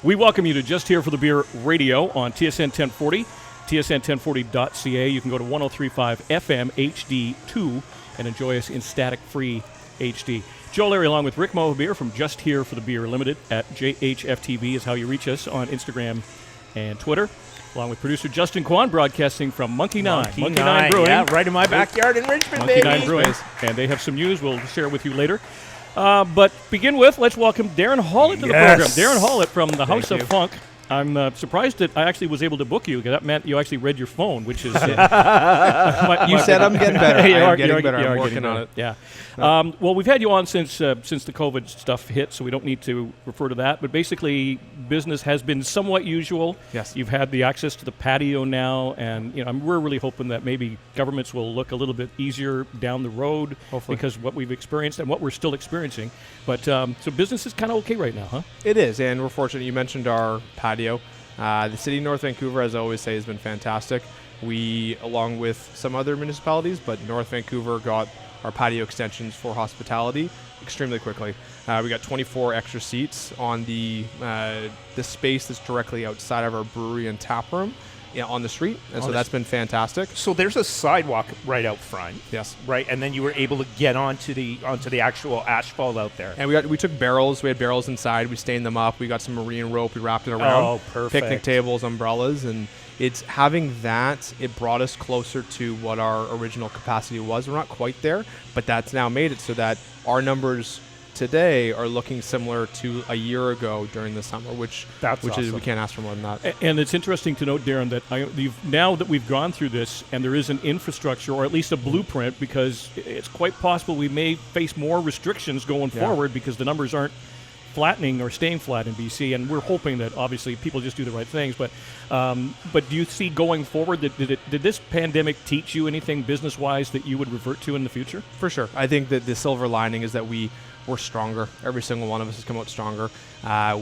We welcome you to Just Here for the Beer Radio on TSN 1040, tsn1040.ca. You can go to 103.5 FM HD2 and enjoy us in static-free HD. Joe Larry along with Rick Mohabeer from Just Here for the Beer Limited at JHFTV is how you reach us on Instagram and Twitter. Along with producer Justin Kwan broadcasting from Monkey Nine Brewing. Yeah, right in my backyard in Richmond, Monkey baby. Nine Brewing. And they have some news we'll share with you later. But begin with, let's welcome Darren Hollett to the program. Darren Hollett from the House of Funk. I'm surprised that I actually was able to book you, because that meant you actually read your phone, which is... You said I'm getting better. I'm getting better. I'm working on it. Yeah. Well, we've had you on since the COVID stuff hit, so we don't need to refer to that. But basically, business has been somewhat usual. Yes. You've had the access to the patio now, and we're really hoping that maybe governments will look a little bit easier down the road, hopefully, because what we've experienced and what we're still experiencing. But so business is kind of okay right now, huh? It is, and we're fortunate. You mentioned our patio. The city of North Vancouver, as I always say, has been fantastic. We, along with some other municipalities, but North Vancouver got our patio extensions for hospitality extremely quickly. We got 24 extra seats on the space that's directly outside of our brewery and tap room on the street, and so that's been fantastic. So there's a sidewalk right out front. Yes. Right, and then you were able to get onto the actual asphalt out there. And we took barrels. We had barrels inside. We stained them up. We got some marine rope. We wrapped it around. Oh, perfect. Picnic tables, umbrellas, and it's having that. It brought us closer to what our original capacity was. We're not quite there, but that's now made it so that our numbers today are looking similar to a year ago during the summer, which awesome. is we can't ask for more than that. And it's interesting to note, Darren, that now that we've gone through this and there is an infrastructure, or at least a blueprint, because it's quite possible we may face more restrictions going forward because the numbers aren't flattening or staying flat in BC, and we're hoping that obviously people just do the right things. But do you see going forward that did this pandemic teach you anything business-wise that you would revert to in the future? For sure. I think that the silver lining is that we're stronger. Every single one of us has come out stronger.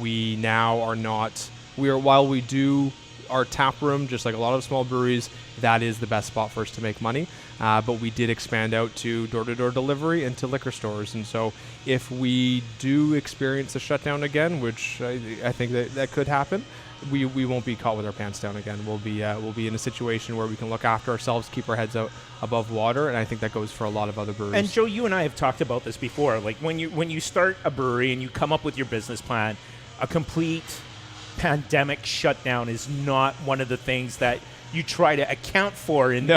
We now are not. While we do our tap room, just like a lot of small breweries, that is the best spot for us to make money. But we did expand out to door-to-door delivery and to liquor stores. And so if we do experience a shutdown again, which I think that could happen, we won't be caught with our pants down again. We'll be in a situation where we can look after ourselves, keep our heads out above water, and I think that goes for a lot of other breweries. And Joe, you and I have talked about this before. Like when you start a brewery and you come up with your business plan, a complete pandemic shutdown is not one of the things that you try to account for in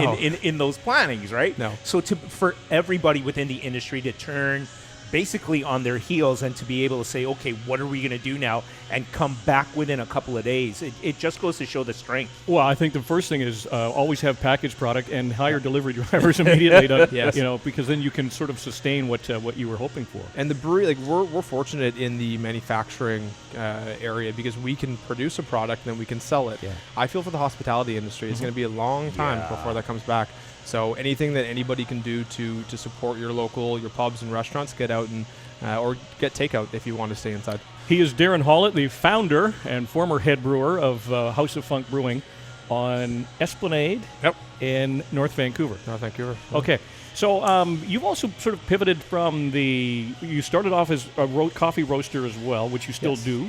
those plannings, right? No. So for everybody within the industry to turn basically on their heels and to be able to say, okay, what are we going to do now, and come back within a couple of days, it just goes to show the strength. Well, I think the first thing is always have packaged product and hire delivery drivers immediately to, because then you can sort of sustain what you were hoping for. And the brewery, we're fortunate in the manufacturing area because we can produce a product and then we can sell it. Yeah. I feel for the hospitality industry, it's going to be a long time before that comes back. So anything that anybody can do to support your pubs and restaurants, get out and or get takeout if you want to stay inside. He is Darren Hollett, the founder and former head brewer of House of Funk Brewing on Esplanade in North Vancouver. North Vancouver. Okay. So you've also sort of pivoted from you started off as a coffee roaster as well, which you still do.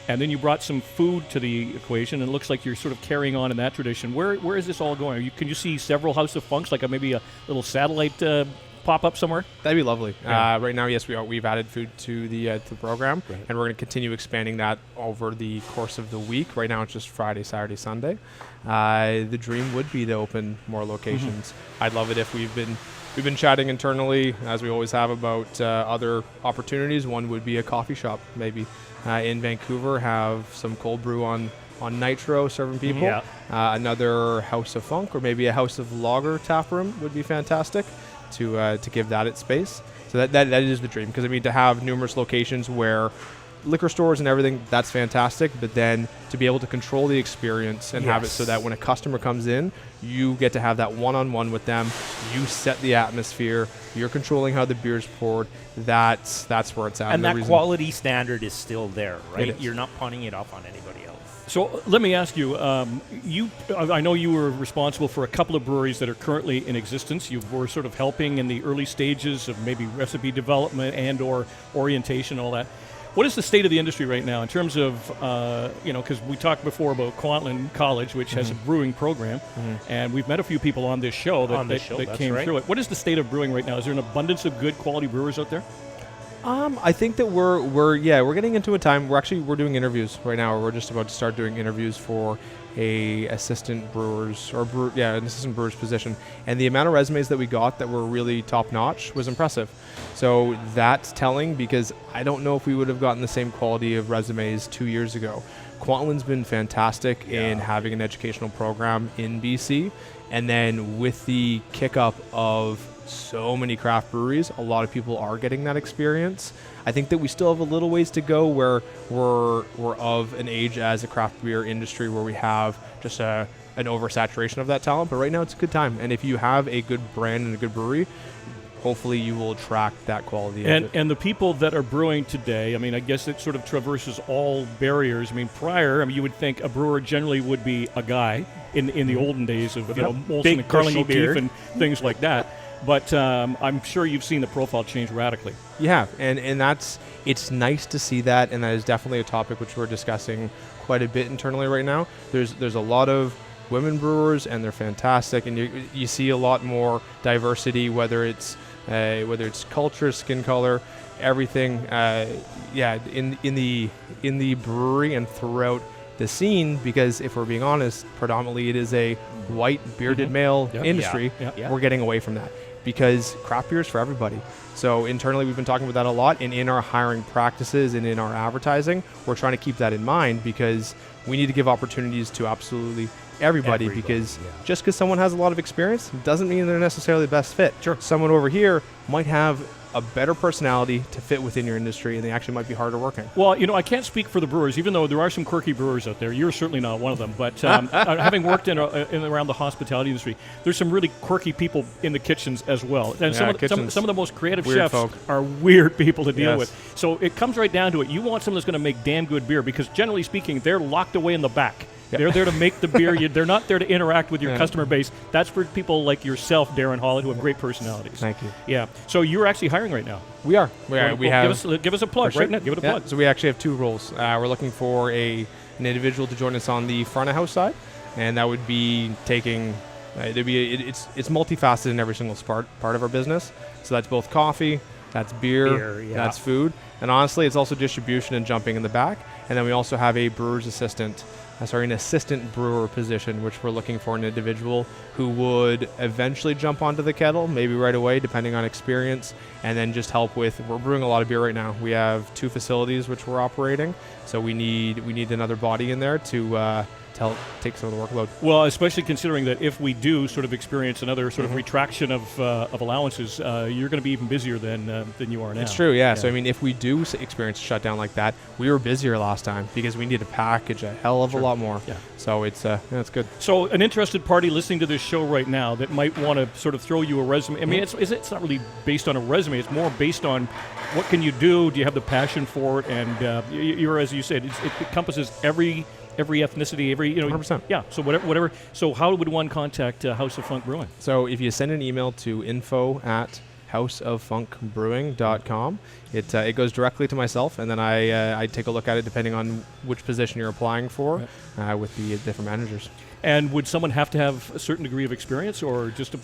And then you brought some food to the equation, and it looks like you're sort of carrying on in that tradition. Where is this all going? Can you see several House of Funks, like maybe a little satellite pop-up somewhere? That'd be lovely. Yeah. Right now, yes, we've added food to the program, and we're going to continue expanding that over the course of the week. Right now, it's just Friday, Saturday, Sunday. The dream would be to open more locations. I'd love it if we've been chatting internally, as we always have, about other opportunities. One would be a coffee shop, maybe. In Vancouver, have some cold brew on Nitro serving people. Yeah. Another House of Funk, or maybe a House of Lager tap room would be fantastic to give that its space. So that is the dream, because to have numerous locations where liquor stores and everything, that's fantastic, but then to be able to control the experience and have it so that when a customer comes in, you get to have that one-on-one with them. You set the atmosphere. You're controlling how the beer's poured. That's where it's at. And that quality standard is still there, right? You're not pawning it off on anybody else. So let me ask you, I know you were responsible for a couple of breweries that are currently in existence. You were sort of helping in the early stages of maybe recipe development and or orientation, all that. What is the state of the industry right now in terms of, because we talked before about Kwantlen College, which has a brewing program, and we've met a few people on this show that came through it. What is the state of brewing right now? Is there an abundance of good quality brewers out there? I think that we're getting into a time. We're doing interviews right now. We're just about to start doing interviews for an assistant brewer's position. And the amount of resumes that we got that were really top notch was impressive. So that's telling, because I don't know if we would have gotten the same quality of resumes 2 years ago. Kwantlen's been fantastic in having an educational program in BC, and then with the kick up of so many craft breweries, a lot of people are getting that experience. I think that we still have a little ways to go where we're of an age as a craft beer industry where we have just an oversaturation of that talent. But right now it's a good time. And if you have a good brand and a good brewery, hopefully you will attract that quality. And the people that are brewing today, I mean, I guess it sort of traverses all barriers. I mean, you would think a brewer generally would be a guy in the olden days of Molson and Carling O'Keefe and things like that. But I'm sure you've seen the profile change radically. Yeah, and it's nice to see that, and that is definitely a topic which we're discussing quite a bit internally right now. There's a lot of women brewers, and they're fantastic, and you see a lot more diversity, whether it's culture, skin color, everything. In the brewery and throughout the scene, because if we're being honest, predominantly it is a white bearded male industry. We're getting away from that, because craft beer is for everybody. So internally we've been talking about that a lot, and in our hiring practices and in our advertising, we're trying to keep that in mind, because we need to give opportunities to absolutely everybody, because just because someone has a lot of experience doesn't mean they're necessarily the best fit. Sure. Someone over here might have a better personality to fit within your industry, and they actually might be harder working. Well, I can't speak for the brewers, even though there are some quirky brewers out there. You're certainly not one of them. But having worked in around the hospitality industry, there's some really quirky people in the kitchens as well. And some of the most creative chefs are weird people to deal with. So it comes right down to it. You want someone that's going to make damn good beer, because generally speaking, they're locked away in the back. Yeah. They're there to make the beer. They're not there to interact with your customer base. That's for people like yourself, Darren Hollett, who have great personalities. Thank you. Yeah. So you're actually hiring right now. We are. Give us a plug right now. Give it a plug. So we actually have two roles. We're looking for an individual to join us on the front of house side, and that would be taking. It's multifaceted in every single part of our business. So that's both coffee, that's beer, that's food, and honestly, it's also distribution and jumping in the back. And then we also have a brewer's assistant. An assistant brewer position, which we're looking for an individual who would eventually jump onto the kettle, maybe right away, depending on experience, and then just help with. We're brewing a lot of beer right now. We have 2 facilities which we're operating, so we need another body in there to help take some of the workload. Well, especially considering that if we do sort of experience another sort of retraction of allowances, you're going to be even busier than you are now. It's true, yeah. So, I mean, if we do experience a shutdown like that, we were busier last time because we need to package a hell of a lot more. Yeah. So it's good. So an interested party listening to this show right now that might want to sort of throw you a resume. I mean, it's not really based on a resume. It's more based on what can you do? Do you have the passion for it? And you're, as you said, it encompasses every ethnicity, 100%. Yeah, so whatever. So how would one contact House of Funk Brewing? So if you send an email to info@houseoffunkbrewing.com, it goes directly to myself, and then I take a look at it depending on which position you're applying for with the different managers. And would someone have to have a certain degree of experience, or just a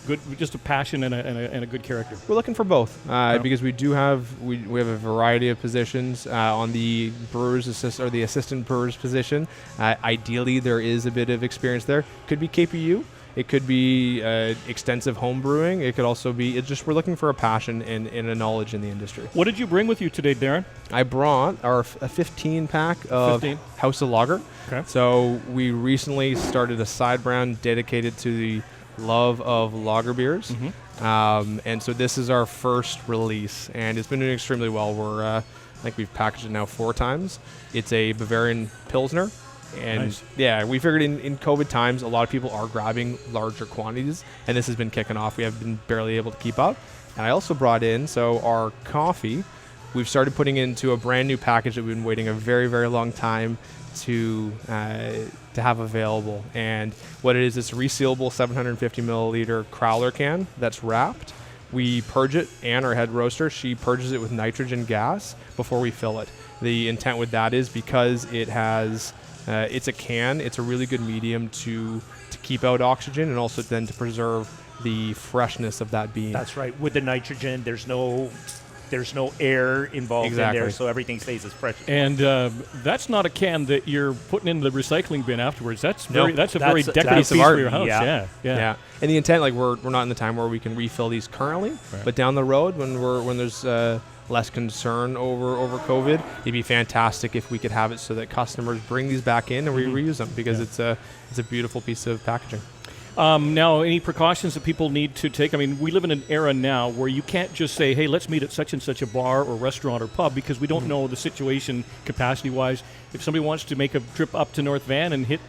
passion and a good character? We're looking for both, because we have a variety of positions on the brewer's assistant or the assistant brewer's position. Ideally, there is a bit of experience there. Could be KPU. It could be extensive home brewing. It could also be, we're looking for a passion and a knowledge in the industry. What did you bring with you today, Darren? I brought a 15-pack of House of Lager. Okay. So we recently started a side brand dedicated to the love of lager beers. Mm-hmm. And so this is our first release, and it's been doing extremely well. I think we've packaged it now 4 times. It's a Bavarian Pilsner. And we figured in COVID times, a lot of people are grabbing larger quantities, and this has been kicking off. We have been barely able to keep up. And I also brought in, our coffee, we've started putting into a brand new package that we've been waiting a very, very long time to have available. And what it is, it's a resealable 750 milliliter crowler can that's wrapped. We purge it, and our head roaster, she purges it with nitrogen gas before we fill it. the intent with that is because it has, it's a can, it's a really good medium to keep out oxygen and also then to preserve the freshness of that bean. That's right. With the nitrogen, there's no air involved in there, so everything stays as fresh. And that's not a can that you're putting in the recycling bin afterwards. That's very, Nope. that's a very That's decorative piece of piece for art. your house. Yeah. Yeah, and the intent, like we're not in the time where we can refill these currently, but down the road when there's less concern over COVID, it'd be fantastic if we could have it so that customers bring these back in and we reuse them because it's a beautiful piece of packaging. Now, any precautions that people need to take? I mean, we live in an era now where you can't just say, hey, let's meet at such and such a bar or restaurant or pub because we don't know the situation capacity-wise. If somebody wants to make a trip up to North Van and hit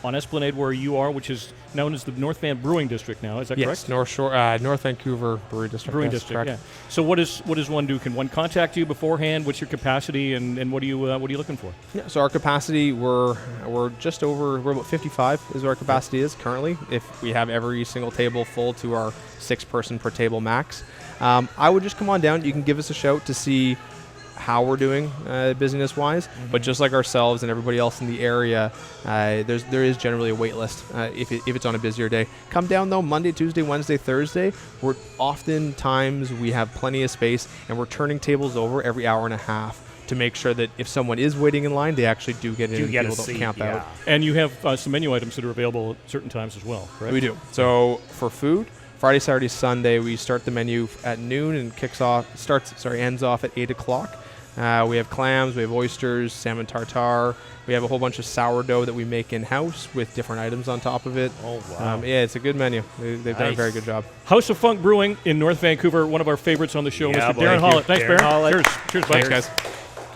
on Esplanade where you are, which is known as the North Van Brewing District now, is that correct? Yes, North Vancouver Brewery District. Brewing yes, District, correct. yeah. So what does one do? Can one contact you beforehand? What's your capacity, and what are you looking for? Yeah, so our capacity, we're just over, we're about 55 is what our capacity is currently. If we have every single table full to our 6-person per table max, I would just come on down. You can give us a shout to see how we're doing business-wise, but just like ourselves and everybody else in the area, there is generally a wait list if it's on a busier day. Come down though, Monday, Tuesday, Wednesday, Thursday. Oftentimes we have plenty of space, and we're turning tables over every hour and a half to make sure that if someone is waiting in line, they actually do get in and people don't camp out. And you have some menu items that are available at certain times as well, correct? We do. So for food, Friday, Saturday, Sunday, we start the menu at noon and ends off at 8 o'clock. We have clams, we have oysters, salmon tartare. We have a whole bunch of sourdough that we make in-house with different items on top of it. Oh, wow. Yeah, it's a good menu. They've done a very good job. House of Funk Brewing in North Vancouver, one of our favorites on the show, Yeah, Mr. Darren Hollett. Thanks, Darren Darren. Hollett. Cheers. Cheers, bye. Thanks, guys.